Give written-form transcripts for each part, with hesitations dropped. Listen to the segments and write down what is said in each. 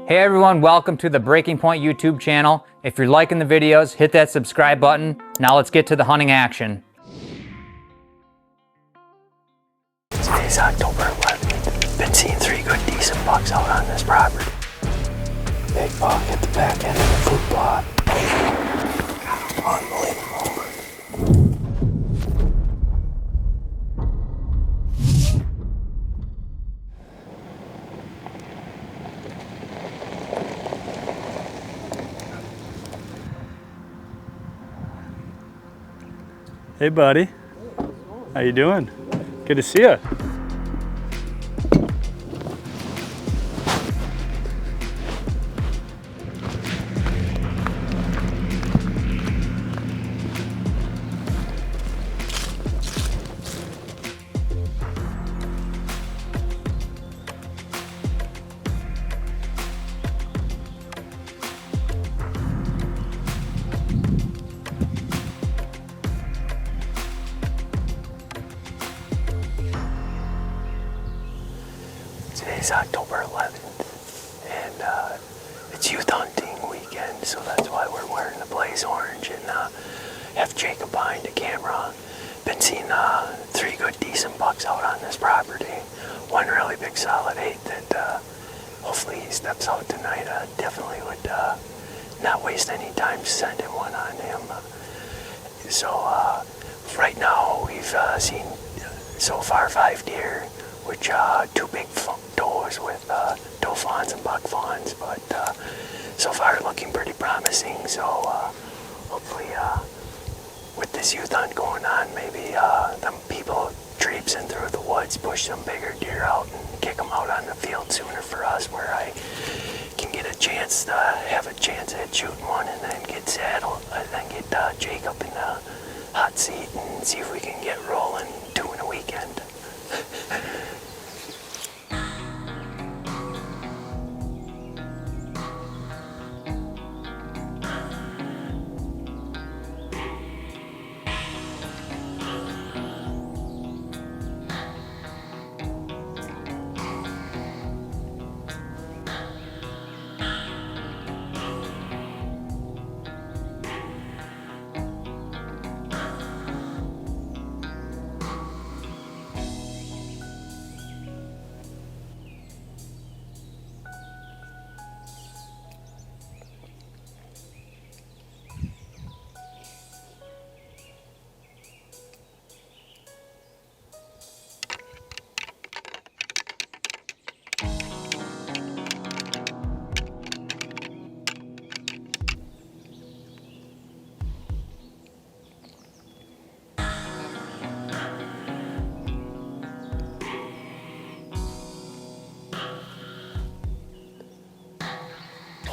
Hey everyone, welcome to the Breaking Point YouTube channel. If you're liking the videos, hit that subscribe button. Now let's get to the hunting action. Today's October 11th. Been seeing 3 good decent bucks out on this property. Big buck at the back end of the food plot. Unbelievable. Hey buddy, how you doing? Good to see you. Today's October 11th, and it's youth hunting weekend, so that's why we're wearing the blaze orange and have Jacob behind the camera. Been seeing 3 good decent bucks out on this property. One really big solid 8 that hopefully he steps out tonight. Definitely would not waste any time sending one on him. So right now we've seen so far 5 deer, which 2 big does with doe fawns and buck fawns, but so far looking pretty promising. So hopefully with this youth hunt going on, maybe them people traipsing through the woods push some bigger deer out and kick them out on the field sooner for us, where I can get a chance to have a chance at shooting one and then get saddled and then get Jacob in the hot seat and see if we can get rolling 2 in a weekend.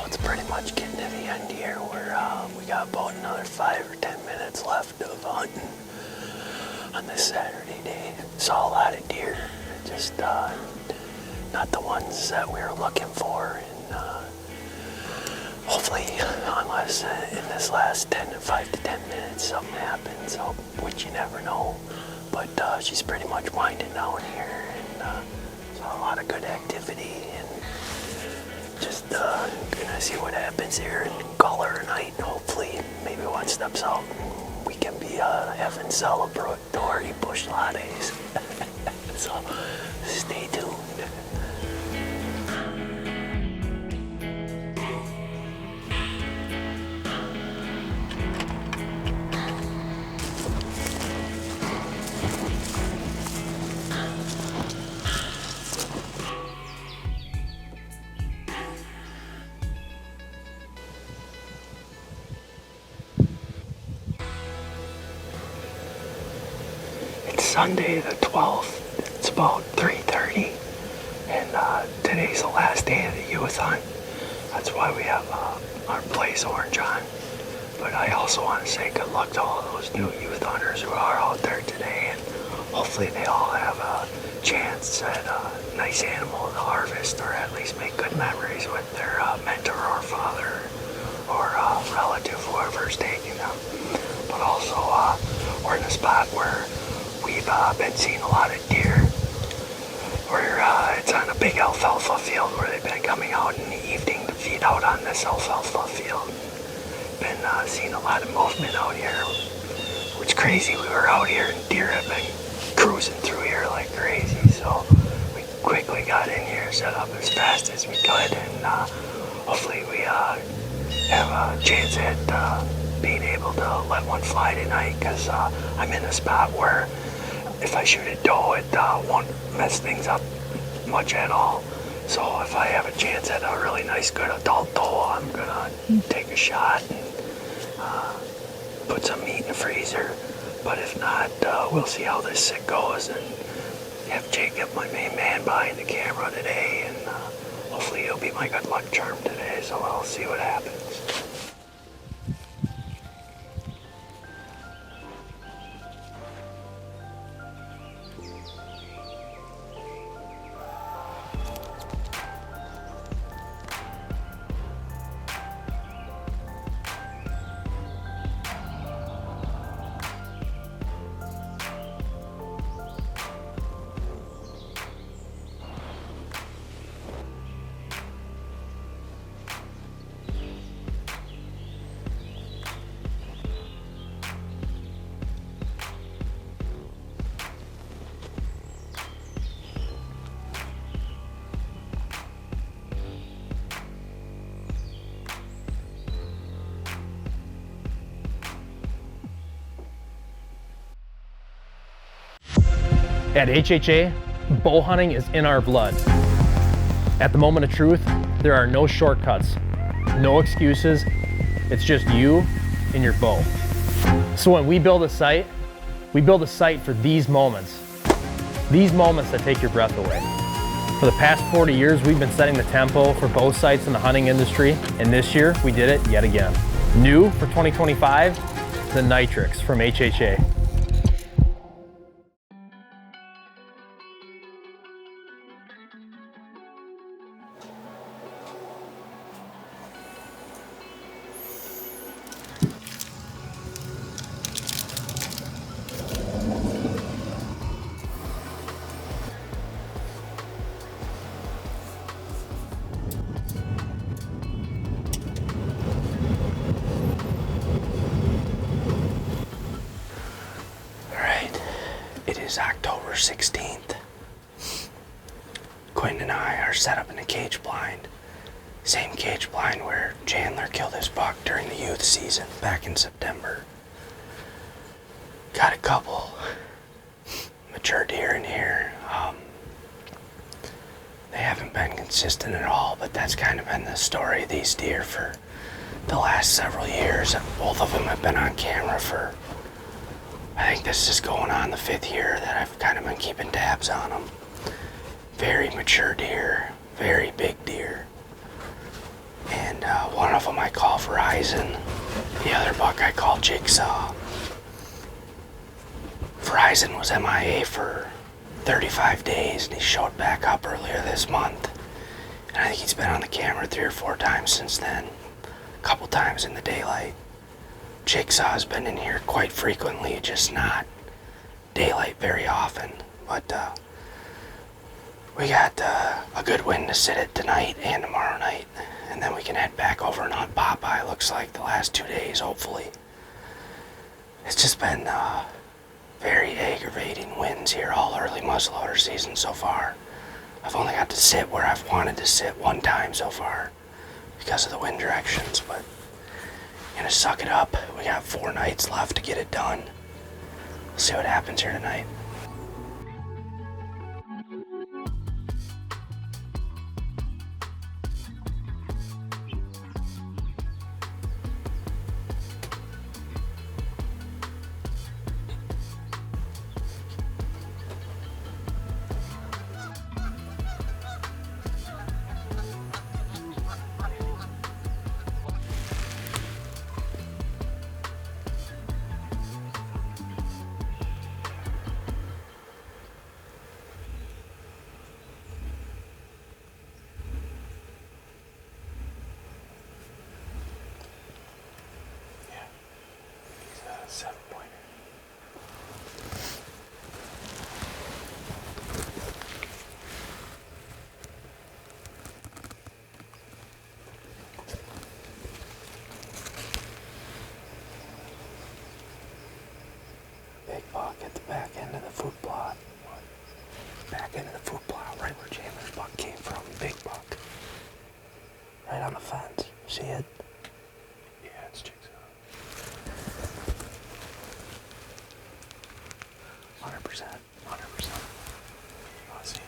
It's pretty much getting to the end here where we got about another 5 or 10 minutes left of hunting on this Saturday day. Saw a lot of deer, just not the ones that we were looking for, and hopefully, unless in this last 5 to 10 minutes something happens, which you never know, but she's pretty much winding down here, and saw a lot of good activity, and just gonna see what happens here and call her a night. Hopefully, maybe one steps out and we can be having celebratory bush lattes. So, stay tuned. Sunday the 12th, it's about 3:30, and today's the last day of the youth hunt. That's why we have our blaze orange on. But I also want to say good luck to all those new youth hunters who are out there today, and hopefully they all have a chance at a nice animal to harvest, or at least make good memories with their mentor or father or relative, whoever's taking them. But also we're in a spot where we've been seeing a lot of deer, where it's on a big alfalfa field where they've been coming out in the evening to out on this alfalfa field. Been seeing a lot of movement out here. It's crazy. We were out here and deer have been cruising through here like crazy. So we quickly got in here, set up as fast as we could, and hopefully we have a chance at being able to let one fly tonight, because I'm in a spot where if I shoot a doe, it won't mess things up much at all. So if I have a chance at a really nice, good adult doe, I'm gonna take a shot and put some meat in the freezer. But if not, we'll see how this sit goes, and have Jacob, my main man, behind the camera today, and hopefully he'll be my good luck charm today, so we'll see what happens. At HHA, bow hunting is in our blood. At the moment of truth, there are no shortcuts, no excuses. It's just you and your bow. So when we build a sight for these moments that take your breath away. For the past 40 years, we've been setting the tempo for bow sights in the hunting industry, and this year we did it yet again. New for 2025, the Nitrix from HHA. It is October 16th. Quinn and I are set up in a cage blind. Same cage blind where Chandler killed his buck during the youth season back in September. Got a couple mature deer in here. They haven't been consistent at all, but that's kind of been the story of these deer for the last several years. Both of them have been on camera for, I think this is going on the 5th year that I've kind of been keeping tabs on them. Very mature deer, very big deer. And one of them I call Verizon, the other buck I call Jigsaw. Verizon was MIA for 35 days and he showed back up earlier this month. And I think he's been on the camera 3 or 4 times since then, a couple times in the daylight. Jigsaw's been in here quite frequently, just not daylight very often. But we got a good wind to sit it tonight and tomorrow night. And then we can head back over and hunt Popeye, looks like the last 2 days, hopefully. It's just been very aggravating winds here all early muzzleloader season so far. I've only got to sit where I've wanted to sit 1 time so far because of the wind directions, but gonna suck it up. We got 4 nights left to get it done. We'll see what happens here tonight. Right on the fence. See it? Yeah, it's Jigsaw. 100%. 100%. I see it.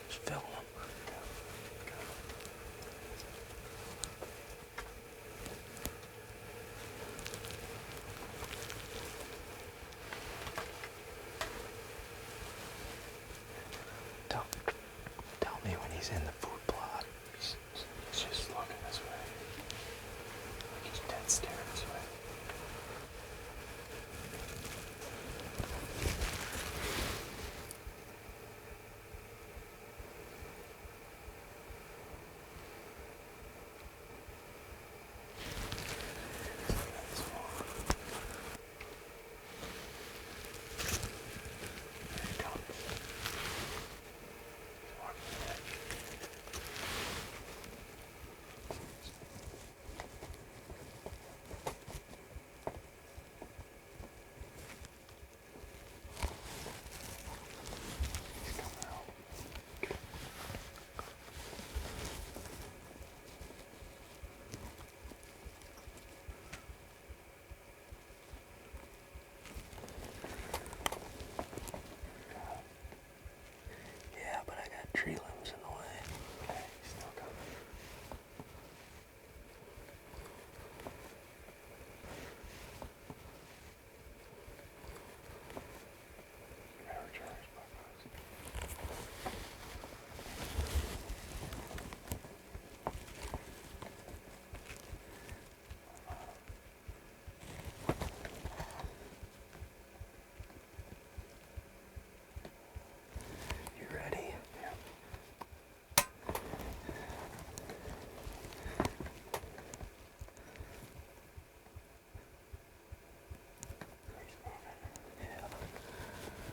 Just film him. Tell me when he's in the food plot. He's just looking this way. Like he's dead staring this way. Yeah, but I got tree limbs in the way. Okay, he's still coming. Never charge, buckos. You ready?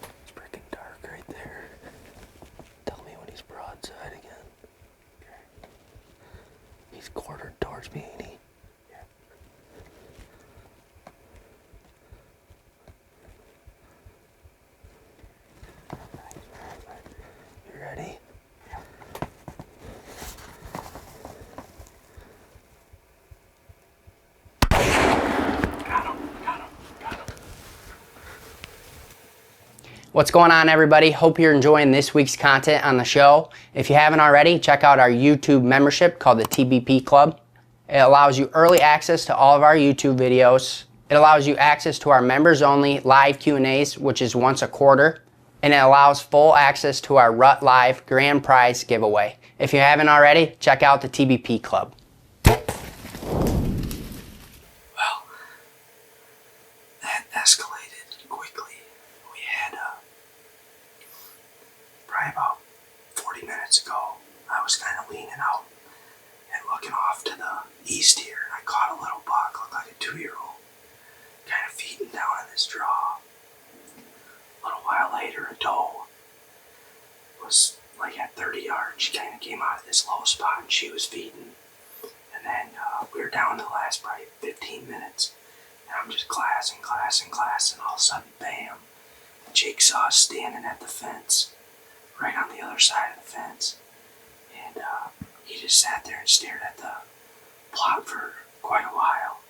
It's freaking dark right there. Tell me when he's broadside again. He's quartered towards me, ain't he? You ready? What's going on, everybody? Hope you're enjoying this week's content on the show. If you haven't already, check out our YouTube membership called the TBP Club. It allows you early access to all of our YouTube videos. It allows you access to our members only live Q&As, which is once a quarter. And it allows full access to our Rut Live grand prize giveaway. If you haven't already, check out the TBP Club. Well, that escalated quickly. We had, probably about 40 minutes ago, I was kind of leaning out and looking off to the east here, and I caught a little buck, looked like a 2-year-old, kind of feeding down in this draw. A little while later, a doe was like at 30 yards. She kind of came out of this low spot and she was feeding. And then we were down to the last probably 15 minutes. And I'm just glassing. And all of a sudden, bam, Jigsaw standing at the fence, right on the other side of the fence. And he just sat there and stared at the plot for quite a while.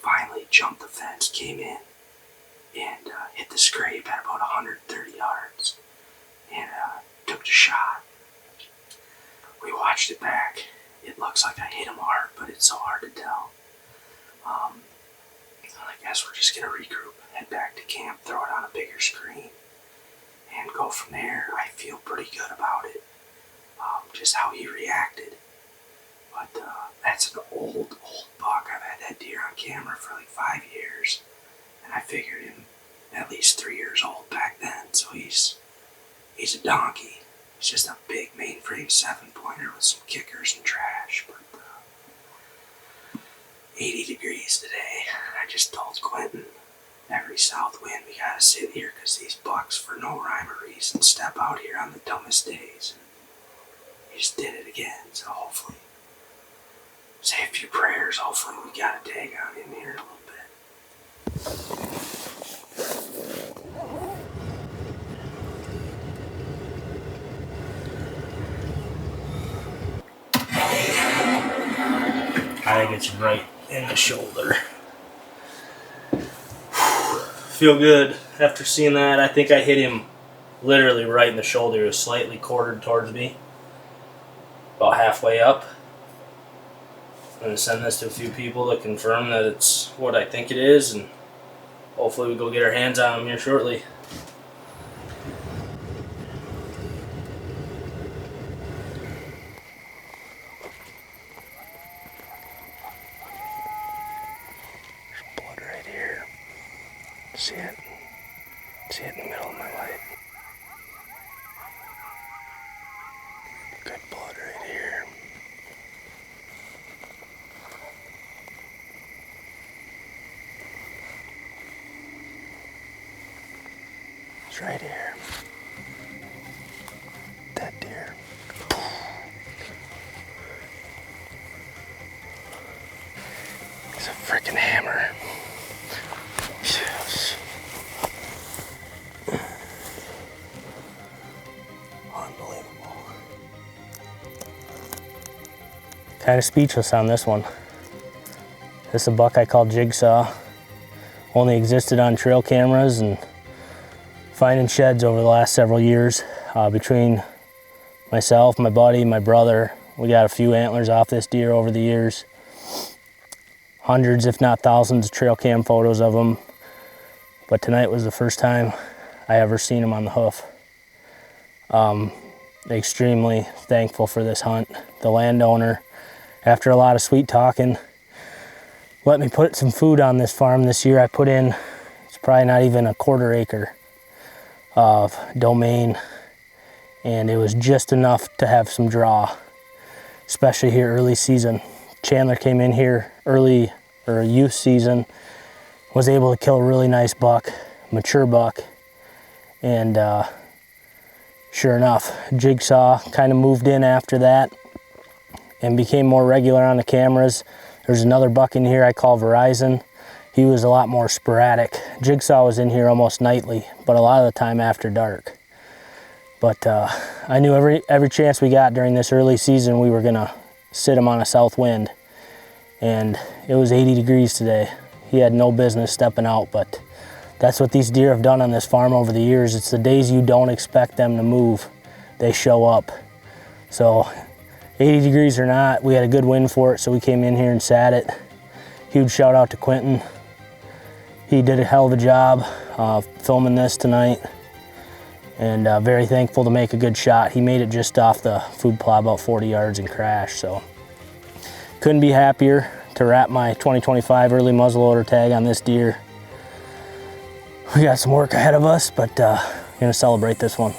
Finally jumped the fence, came in, and hit the scrape at about 130 yards. And took the shot. We watched it back. It looks like I hit him hard, but it's so hard to tell. I guess we're just gonna regroup, head back to camp, throw it on a bigger screen, and go from there. I feel pretty good about it, just how he reacted. But that's an old buck. I've had that deer on camera for like 5 years, and I figured him at least 3 years old back then. So he's a donkey. He's just a big mainframe 7-pointer with some kickers and trash. But 80 degrees today. I just told Quentin, every south wind we gotta sit here because these bucks, for no rhyme or reason, step out here on the dumbest days. And he just did it again. So hopefully, say a few prayers. Hopefully we got a tag on him here in a little bit. I think it's right in the shoulder. Feel good after seeing that. I think I hit him literally right in the shoulder. He was slightly quartered towards me, about halfway up. I'm going to send this to a few people to confirm that it's what I think it is, and hopefully we go get our hands on him here shortly. There's blood right here. See it? See it in the middle of my light. Good blood right here. It's right here. Dead deer. It's a freaking hammer. Yes. Unbelievable. Kind of speechless on this one. This is a buck I call Jigsaw. Only existed on trail cameras and finding sheds over the last several years. Between myself, my buddy, my brother, we got a few antlers off this deer over the years. Hundreds, if not thousands, of trail cam photos of him. But tonight was the first time I ever seen him on the hoof. Extremely thankful for this hunt. The landowner, after a lot of sweet talking, let me put some food on this farm this year. I put in, it's probably not even a quarter acre of domain, and it was just enough to have some draw, especially here early season. Chandler came in here early, or youth season, was able to kill a really nice buck, mature buck, and sure enough, Jigsaw kind of moved in after that and became more regular on the cameras. There's another buck in here I call Verizon. He was a lot more sporadic. Jigsaw was in here almost nightly, but a lot of the time after dark. But I knew every chance we got during this early season we were gonna sit him on a south wind. And it was 80 degrees today. He had no business stepping out, but that's what these deer have done on this farm over the years. It's the days you don't expect them to move, they show up. So 80 degrees or not, we had a good wind for it, so we came in here and sat it. Huge shout out to Quentin. He did a hell of a job filming this tonight, and very thankful to make a good shot. He made it just off the food plot about 40 yards and crashed, so couldn't be happier to wrap my 2025 early muzzleloader tag on this deer. We got some work ahead of us, but gonna celebrate this one.